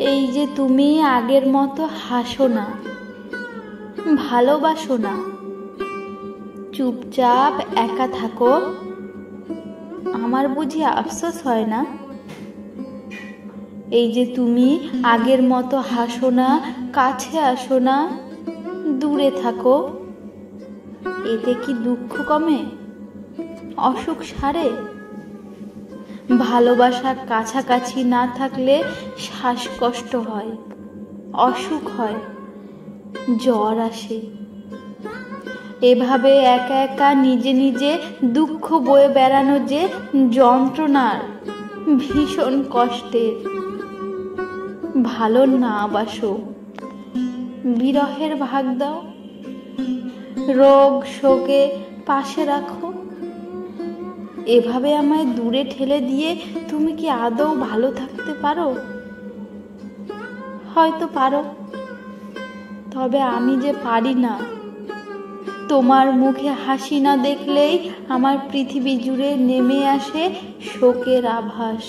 এই যে তুমি আগের মতো হাসো না, ভালোবাসো না, চুপচাপ একা থাকো, আমার বুঝি আফসোস হয় না? এই যে তুমি আগের মতো হাসো না, কাছে আসো না, দূরে থাকো, এতে কি দুঃখ কমে, অসুখ সারে? ভালোবাসা কাছাকাছি না থাকলে শ্বাসকষ্ট হয়, অসুখ হয়, জ্বর আসে। এভাবে একা একা নিজে নিজে দুঃখ বয়ে বেড়ানো যে যন্ত্রণার, ভীষণ কষ্টের। ভালো না বাসো, বিরহের ভাগ দাও, রোগ শোকে পাশে রাখো। এভাবে আমায় দূরে ঠেলে দিয়ে তুমি কি আদৌ ভালো থাকতে পারো? হয়তো পারো, তবে আমি যে পারি না। তোমার মুখে হাসি না দেখলেই আমার পৃথিবী জুড়ে নেমে আসে শোকের আভাস।